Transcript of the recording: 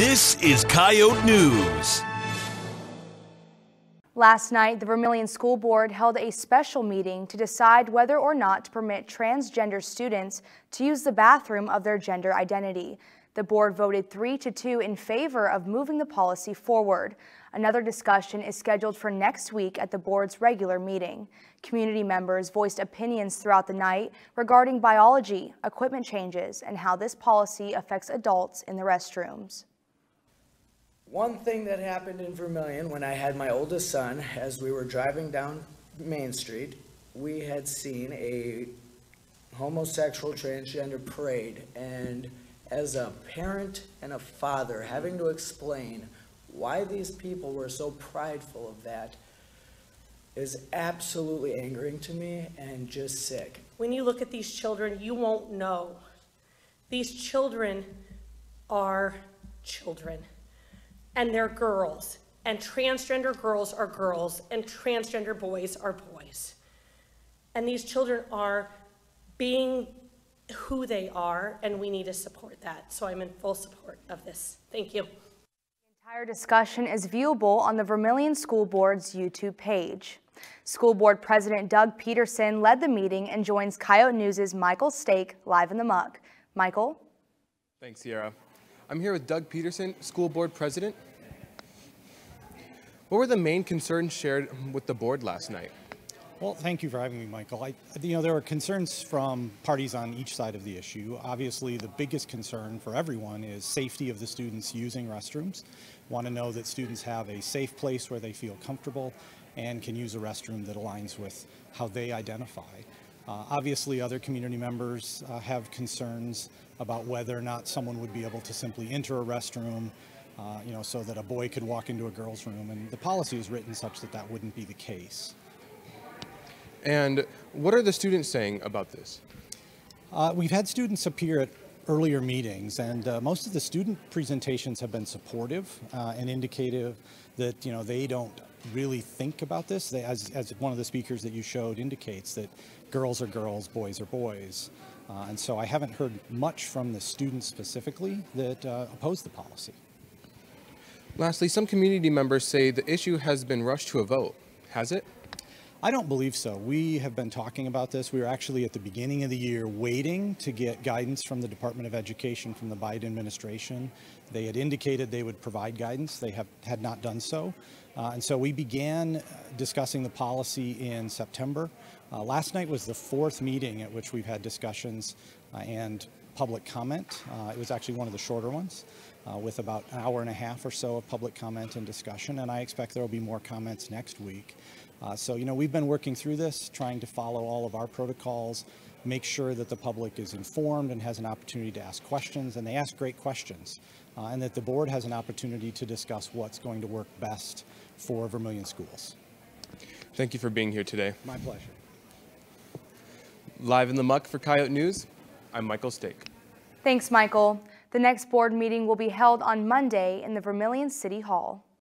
This is Coyote News. Last night, the Vermilion School Board held a special meeting to decide whether or not to permit transgender students to use the bathroom of their gender identity. The board voted 3-2 in favor of moving the policy forward. Another discussion is scheduled for next week at the board's regular meeting. Community members voiced opinions throughout the night regarding biology, equipment changes, and how this policy affects adults in the restrooms. One thing that happened in Vermilion when I had my oldest son, as we were driving down Main Street, we had seen a homosexual transgender parade, and as a parent and a father, having to explain why these people were so prideful of that is absolutely angering to me and just sick. When you look at these children, you won't know. These children are children. And they're girls, and transgender girls are girls, and transgender boys are boys. And these children are being who they are, and we need to support that. So I'm in full support of this. Thank you. The entire discussion is viewable on the Vermilion School Board's YouTube page. School Board President Doug Peterson led the meeting and joins Coyote News' Michael Stake live in the muck. Michael? Thanks, Sierra. I'm here with Doug Peterson, School Board President. What were the main concerns shared with the board last night? Well, thank you for having me, Michael. There were concerns from parties on each side of the issue. Obviously, the biggest concern for everyone is safety of the students using restrooms. Want to know that students have a safe place where they feel comfortable and can use a restroom that aligns with how they identify. Obviously, other community members have concerns about whether or not someone would be able to simply enter a restroom, so that a boy could walk into a girl's room, and the policy is written such that that wouldn't be the case. And what are the students saying about this? We've had students appear at earlier meetings, and most of the student presentations have been supportive and indicative that they don't really think about this. As one of the speakers that you showed indicates, that girls are girls, boys are boys. And so I haven't heard much from the students specifically that oppose the policy. Lastly, some community members say the issue has been rushed to a vote. Has it? I don't believe so. We have been talking about this. We were actually at the beginning of the year waiting to get guidance from the Department of Education from the Biden administration. They had indicated they would provide guidance. They had not done so. And so we began discussing the policy in September. Last night was the fourth meeting at which we've had discussions and public comment. It was actually one of the shorter ones with about an hour and a half or so of public comment and discussion, and I expect there will be more comments next week. So we've been working through this, trying to follow all of our protocols, make sure that the public is informed and has an opportunity to ask questions, and they ask great questions, and that the board has an opportunity to discuss what's going to work best for Vermilion schools. Thank you for being here today. My pleasure. Live in the muck for Coyote News, I'm Michael Stake. Thanks, Michael. The next board meeting will be held on Monday in the Vermilion City Hall.